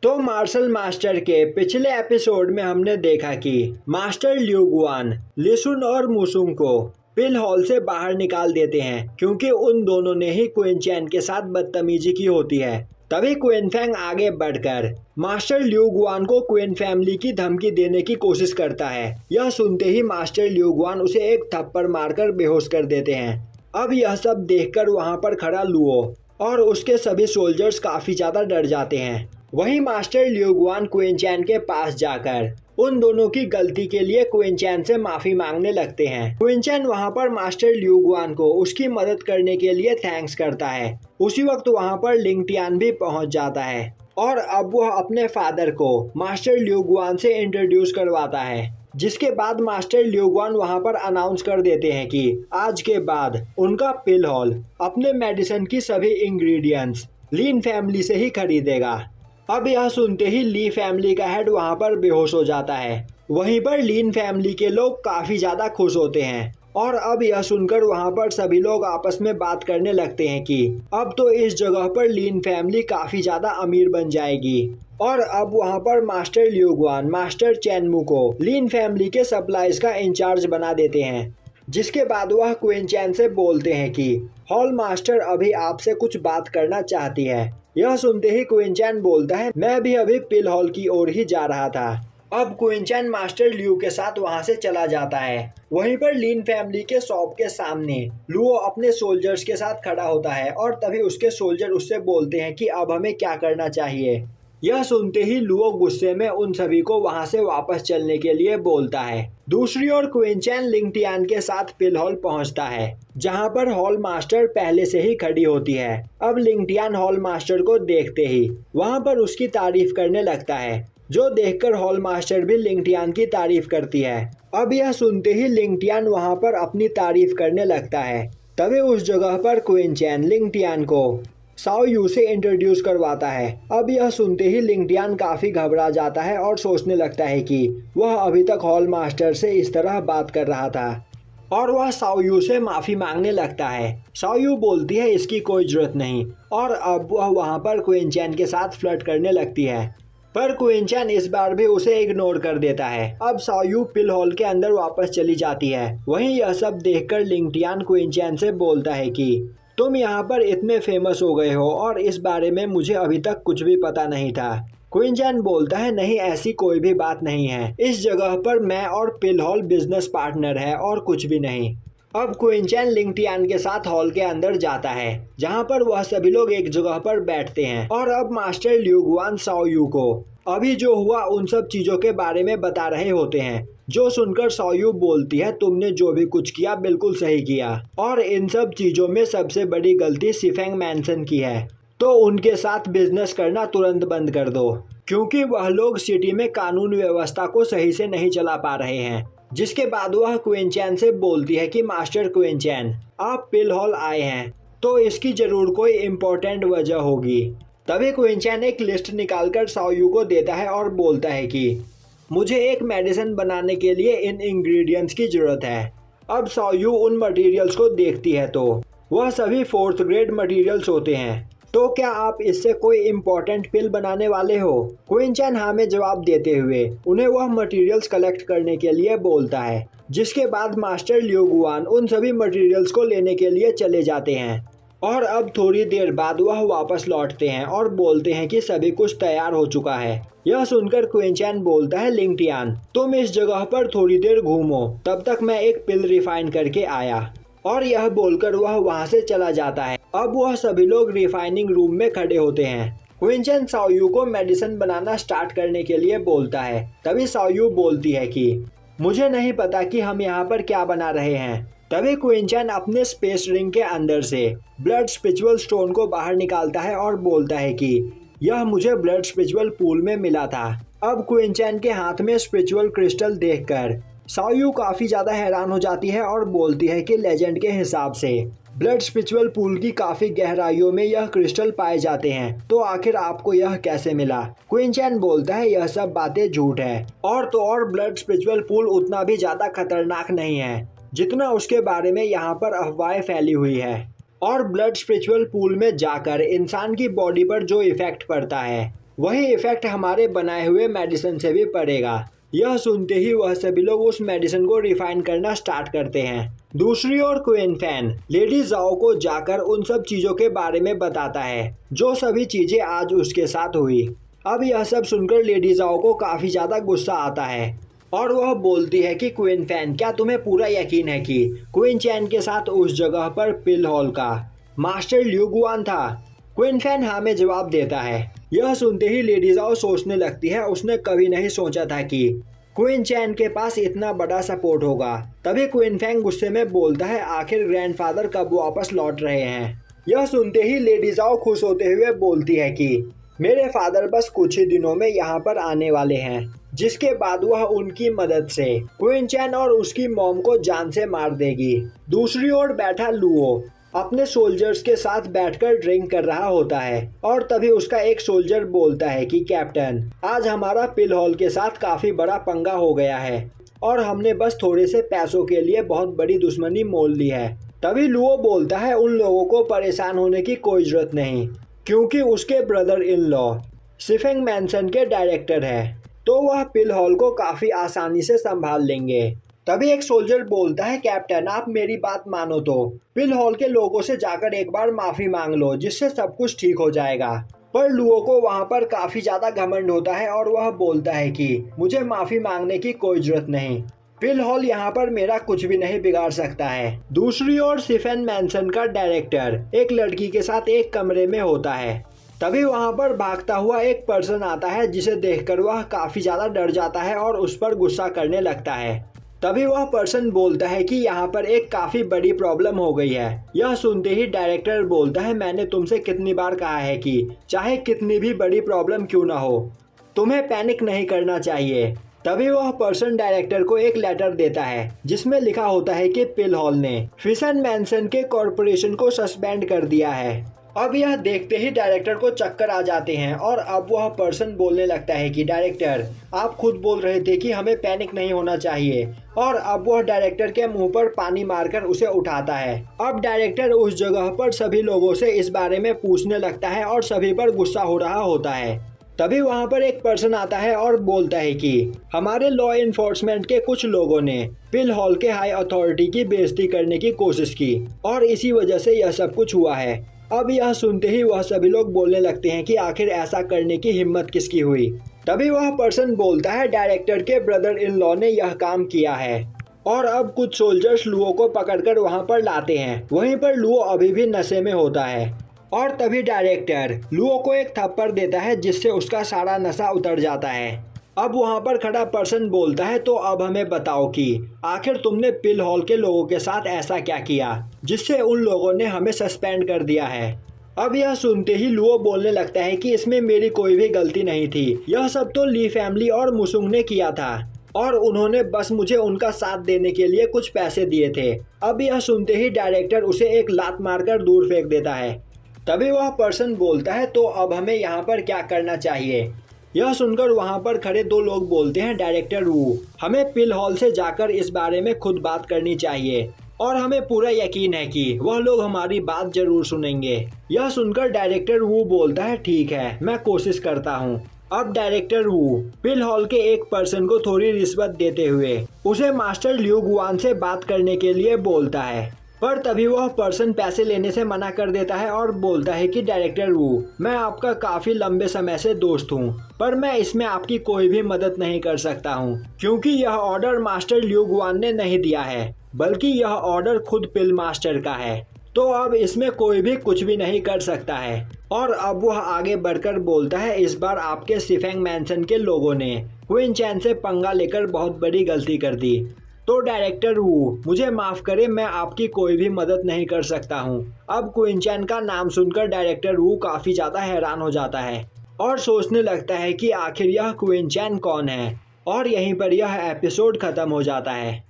तो martial master के पिछले एपिसोड में हमने देखा कि मास्टर लिu गुआन लिसुन और मुसुंग को पिल हॉल से बाहर निकाल देते हैं क्योंकि उन दोनों ने ही क्वीन चैन के साथ बदतमीजी की होती है। तभी क्वीन फेंग आगे बढ़कर मास्टर लिu गुआन को क्वीन फैमिली की धमकी देने की कोशिश करता है। यह सुनते ही मास्टर लिu गुआन उसे एक थप्पड़ मारकर बेहोश कर देते हैं। अब यह सब देखकर वहां पर खड़ा लुओ और उसके सभी सोल्जर्स काफी ज्यादा डर जाते हैं। वहीं मास्टर लिu गुआन क्वीन चैन के पास जाकर उन दोनों की गलती के लिए क्वीन चैन से माफी मांगने लगते हैं। क्वीन चैन वहां पर मास्टर लिu गुआन को उसकी मदद करने के लिए थैंक्स करता है। उसी वक्त वहां पर लिंग टियान भी पहुंच जाता है और अब वह अपने फादर को मास्टर लिu गुआन से इंट्रोड्यूस करवाता है। जिसके बाद मास्टर लिu गुआन वहां पर अनाउंस कर देते हैं कि आज के बाद उनका पिल हॉल अपने मेडिसिन की सभी इंग्रेडिएंट्स लीन फैमिली से ही खरीदेगा। अब यह सुनते ही ली फैमिली का हेड वहां पर बेहोश हो जाता है। वहीं पर लीन फैमिली के लोग काफी ज्यादा खुश होते हैं और अब यह सुनकर वहां पर सभी लोग आपस में बात करने लगते हैं कि अब तो इस जगह पर लीन फैमिली काफी ज्यादा अमीर बन जाएगी। और अब वहां पर मास्टर लिu गुआन मास्टर चैनमू को लीन फैमिली के सप्लाईज का इंचार्ज बना देते हैं। जिसके बाद वह क्वीन चैन से बोलते हैं कि हॉल मास्टर अभी आपसे कुछ बात करना चाहती है। यह सुनते ही क्वीन चैन बोलता है मैं भी अभी पिल हॉल की ओर ही जा रहा था। अब क्वीन चैन मास्टर लिu के साथ वहां से चला जाता है। वहीं पर लीन फैमिली के शॉप के सामने लुओ अपने सोल्जर्स के साथ खड़ा होता है और तभी उसके सोल्जर उससे बोलते हैं कि अब हमें क्या करना चाहिए। यह सुनते ही लुओ गुस्से में उन सभी को वहां से वापस चलने के लिए बोलता है। दूसरी ओर क्वीन चैन लिंग टियान के साथ पिल हॉल पहुंचता है जहां पर हॉल मास्टर पहले से ही खड़ी होती है। अब लिंग टियान हॉल मास्टर को देखते ही वहां पर उसकी तारीफ करने लगता है, जो देखकर हॉल मास्टर भी लिंग टियान की तारीफ करती है। अब यह सुनते ही लिंग टियान वहां पर अपनी तारीफ करने लगता है। तभी उस जगह पर क्वीन चैन लिंग टियान को साओ यू से इंट्रोड्यूस करवाता है। अब यह सुनते ही लिंग टियान काफी घबरा जाता है और सोचने लगता है कि वह अभी तक हॉल मास्टर से इस तरह बात कर रहा था और वह साओ यू से माफी मांगने लगता है। साओ यू बोलती है इसकी कोई जरूरत नहीं और अब वह वहां पर क्वीन चैन के साथ फ्लर्ट करने लगती है, पर क्वीन चैन इस बार भी उसे इग्नोर कर देता है। अब साओ यू पिल हॉल के अंदर वापस चली जाती है। वहीं यह सब देखकर लिंग टियान क्वीन चैन से बोलता है कि तुम यहाँ पर इतने फेमस हो गए हो और इस बारे में मुझे अभी तक कुछ भी पता नहीं था। क्वीन चैन बोलता है नहीं, ऐसी कोई भी बात नहीं है। इस जगह पर मैं और पिल हॉल बिजनेस पार्टनर है और कुछ भी नहीं। अब क्वीन चैन लिंग टियान के साथ हॉल के अंदर जाता है जहाँ पर वह सभी लोग एक जगह पर बैठते हैं और अब मास्टर लिu गुआन साओ यू को अभी जो हुआ उन सब चीजों के बारे में बता रहे होते हैं। जो सुनकर साओ यू बोलती है तुमने जो भी कुछ किया बिल्कुल सही किया और इन सब चीजों में सबसे बड़ी गलती सिफेंग मैंसन की है, तो उनके साथ बिजनेस करना तुरंत बंद कर दो क्योंकि वह लोग सिटी में कानून व्यवस्था को सही से नहीं चला पा रहे हैं। जिसके बाद वह क्वीन चैन से बोलती है कि मास्टर क्वीन चैन आप पिल हॉल आए हैं तो इसकी जरूर कोई इम्पोर्टेंट वजह होगी। तभी क्वीन चैन एक लिस्ट निकालकर साओ यू को देता है और बोलता है कि मुझे एक मेडिसिन बनाने के लिए इन इंग्रेडिएंट्स की जरूरत है। अब साओ यू उन मटेरियल्स को देखती है तो वह सभी 4th ग्रेड मटेरियल्स होते हैं। तो क्या आप इससे कोई इम्पोर्टेंट पिल बनाने वाले हो? क्वीन चैन हाँ में जवाब देते हुए उन्हें वह मटेरियल्स कलेक्ट करने के लिए बोलता है। जिसके बाद मास्टर लिu गुआन उन सभी मटेरियल्स को लेने के लिए चले जाते हैं और अब थोड़ी देर बाद वह वापस लौटते हैं और बोलते हैं कि सभी कुछ तैयार हो चुका है। यह सुनकर क्वीन चैन बोलता है लिंग टियान तुम इस जगह पर थोड़ी देर घूमो, तब तक मैं एक पिल रिफाइन करके आया। और यह बोलकर वह वहां से चला जाता है। अब वह सभी लोग रिफाइनिंग रूम में खड़े होते हैं। क्वीन चैन साओ यू को मेडिसिन बनाना स्टार्ट करने के लिए बोलता है। तभी साओ यू बोलती है कि मुझे नहीं पता कि हम यहाँ पर क्या बना रहे हैं। तभी क्वीन चैन अपने स्पेस रिंग के अंदर से ब्लड स्पिरिचुअल स्टोन को बाहर निकालता है और बोलता है कि यह मुझे ब्लड स्पिरिचुअल पूल में मिला था। अब क्वीन चैन के हाथ में स्पिरिचुअल क्रिस्टल देखकर साओ यू काफी ज्यादा हैरान हो जाती है और बोलती है कि लेजेंड के हिसाब से ब्लड स्पिरिचुअल पूल की काफी गहराइयों में यह क्रिस्टल पाए जाते हैं, तो आखिर आपको यह कैसे मिला? क्वीन चैन बोलता है यह सब बातें झूठ है और तो और ब्लड स्पिरिचुअल पूल उतना भी ज्यादा खतरनाक नहीं है जितना उसके बारे में यहाँ पर अफवाहें फैली हुई है। और ब्लड स्पिरिचुअल पूल में जाकर इंसान की बॉडी पर जो इफेक्ट पड़ता है वही इफेक्ट हमारे बनाए हुए मेडिसिन से भी पड़ेगा। यह सुनते ही वह सभी लोग उस मेडिसिन को रिफाइन करना स्टार्ट करते हैं। दूसरी ओर क्वीन फैन लेडी जाओ को जाकर उन सब चीजों के बारे में बताता है जो सभी चीजें आज उसके साथ हुई। अब यह सब सुनकर लेडी जाओ को काफी ज्यादा गुस्सा आता है और वह बोलती है कि क्वीन फैन, क्या तुम्हें पूरा यकीन है कि क्वीन चैन के साथ उस जगह पर पिल हॉल का मास्टर ल्यू गुआन था? क्वीन फैन हाँ में जवाब देता है। यह सुनते ही लेडी जाओ सोचने लगती है उसने कभी नहीं सोचा था कि क्वीन चैन के पास इतना बड़ा सपोर्ट होगा। तभी क्वीन फैंग गुस्से में बोलता है, आखिर ग्रैंडफादर कब वापस लौट रहे हैं? यह सुनते ही लेडी जाओ खुश होते हुए बोलती है कि मेरे फादर बस कुछ ही दिनों में यहाँ पर आने वाले हैं, जिसके बाद वह उनकी मदद से क्वीन चैन और उसकी मॉम को जान से मार देगी। दूसरी ओर बैठा लुओ अपने सोल्जर्स के साथ बैठकर ड्रिंक कर रहा होता है और तभी उसका एक सोल्जर बोलता है कि कैप्टन, आज हमारा पिल हॉल के साथ काफी बड़ा पंगा हो गया है और हमने बस थोड़े से पैसों के लिए बहुत बड़ी दुश्मनी मोल ली है। तभी लुओ बोलता है, उन लोगों को परेशान होने की कोई जरूरत नहीं, क्योंकि उसके ब्रदर इन लॉ सिफेंग मैंसन के डायरेक्टर है, तो वह पिल हॉल को काफी आसानी से संभाल लेंगे। तभी एक सोल्जर बोलता है, कैप्टन आप मेरी बात मानो तो पिल हॉल के लोगों से जाकर एक बार माफी मांग लो, जिससे सब कुछ ठीक हो जाएगा। पर लुओ को वहां पर काफी ज्यादा घमंड होता है और वह बोलता है कि मुझे माफी मांगने की कोई जरूरत नहीं, पिल हॉल यहाँ पर मेरा कुछ भी नहीं बिगाड़ सकता है। दूसरी ओर सिफेन मैंसन का डायरेक्टर एक लड़की के साथ एक कमरे में होता है। तभी वहां पर भागता हुआ एक पर्सन आता है, जिसे देखकर वह काफी ज्यादा डर जाता है और उस पर गुस्सा करने लगता है। तभी वह पर्सन बोलता है कि यहाँ पर एक काफी बड़ी प्रॉब्लम हो गई है। यह सुनते ही डायरेक्टर बोलता है, मैंने तुमसे कितनी बार कहा है कि चाहे कितनी भी बड़ी प्रॉब्लम क्यों ना हो, तुम्हें पैनिक नहीं करना चाहिए। तभी वह पर्सन डायरेक्टर को एक लेटर देता है जिसमें लिखा होता है कि पिल हॉल ने फिशन मैंसन के कॉर्पोरेशन को सस्पेंड कर दिया है। अब यह देखते ही डायरेक्टर को चक्कर आ जाते हैं और अब वह पर्सन बोलने लगता है कि डायरेक्टर, आप खुद बोल रहे थे कि हमें पैनिक नहीं होना चाहिए, और अब वह डायरेक्टर के मुंह पर पानी मारकर उसे उठाता है। अब डायरेक्टर उस जगह पर सभी लोगों से इस बारे में पूछने लगता है और सभी पर गुस्सा हो रहा होता है। तभी वहां पर एक पर्सन आता है और बोलता है कि हमारे लॉ इन्फोर्समेंट के कुछ लोगों ने पिल हॉल के हाई अथॉरिटी की बेइज्जती करने की कोशिश की और इसी वजह से यह सब कुछ हुआ है। अब यह सुनते ही वह सभी लोग बोलने लगते हैं कि आखिर ऐसा करने की हिम्मत किसकी हुई। तभी वह पर्सन बोलता है, डायरेक्टर के ब्रदर इन लॉ ने यह काम किया है। और अब कुछ सोल्जर्स लुओ को पकड़कर वहां पर लाते हैं। वहीं पर लुओ अभी भी नशे में होता है और तभी डायरेक्टर लुओ को एक थप्पड़ देता है, जिससे उसका सारा नशा उतर जाता है। अब वहां पर खड़ा पर्सन बोलता है, तो अब हमें बताओ कि आखिर तुमने पिल हॉल के लोगों के साथ ऐसा क्या किया जिससे उन लोगों ने हमें सस्पेंड कर दिया है। अब यह सुनते ही लुओ बोलने लगता है कि इसमें मेरी कोई भी गलती नहीं थी, यह सब तो ली फैमिली और मुसुंग ने किया था और उन्होंने बस मुझे उनका साथ देने के लिए कुछ पैसे दिए थे। अब यह सुनते ही डायरेक्टर उसे एक लात मारकर दूर फेंक देता है। तभी वह पर्सन बोलता है, तो अब हमें यहाँ पर क्या करना चाहिए? यह सुनकर वहां पर खड़े दो लोग बोलते हैं, डायरेक्टर वू, हमें पिल हॉल से जाकर इस बारे में खुद बात करनी चाहिए और हमें पूरा यकीन है कि वह लोग हमारी बात जरूर सुनेंगे। यह सुनकर डायरेक्टर वू बोलता है, ठीक है, मैं कोशिश करता हूँ। अब डायरेक्टर वू पिल हॉल के एक पर्सन को थोड़ी रिश्वत देते हुए उसे मास्टर ल्यू गुआन से बात करने के लिए बोलता है, पर तभी वह पर्सन पैसे लेने से मना कर देता है और बोलता है कि डायरेक्टर वू, मैं आपका काफी लंबे समय से दोस्त हूँ, पर मैं इसमें आपकी कोई भी मदद नहीं कर सकता हूँ, क्योंकि यह ऑर्डर मास्टर ल्यू गुआन ने नहीं दिया है, बल्कि यह ऑर्डर खुद पिल मास्टर का है, तो अब इसमें कोई भी कुछ भी नहीं कर सकता है। और अब वह आगे बढ़कर बोलता है, इस बार आपके सिफेंग मैंसन के लोगों ने क्वीन चैन से पंगा लेकर बहुत बड़ी गलती कर दी, तो डायरेक्टर वू, मुझे माफ करें, मैं आपकी कोई भी मदद नहीं कर सकता हूँ। अब क्वीन चैन का नाम सुनकर डायरेक्टर वू काफी ज्यादा हैरान हो जाता है और सोचने लगता है कि आखिर यह क्वीन चैन कौन है, और यहीं पर यह एपिसोड खत्म हो जाता है।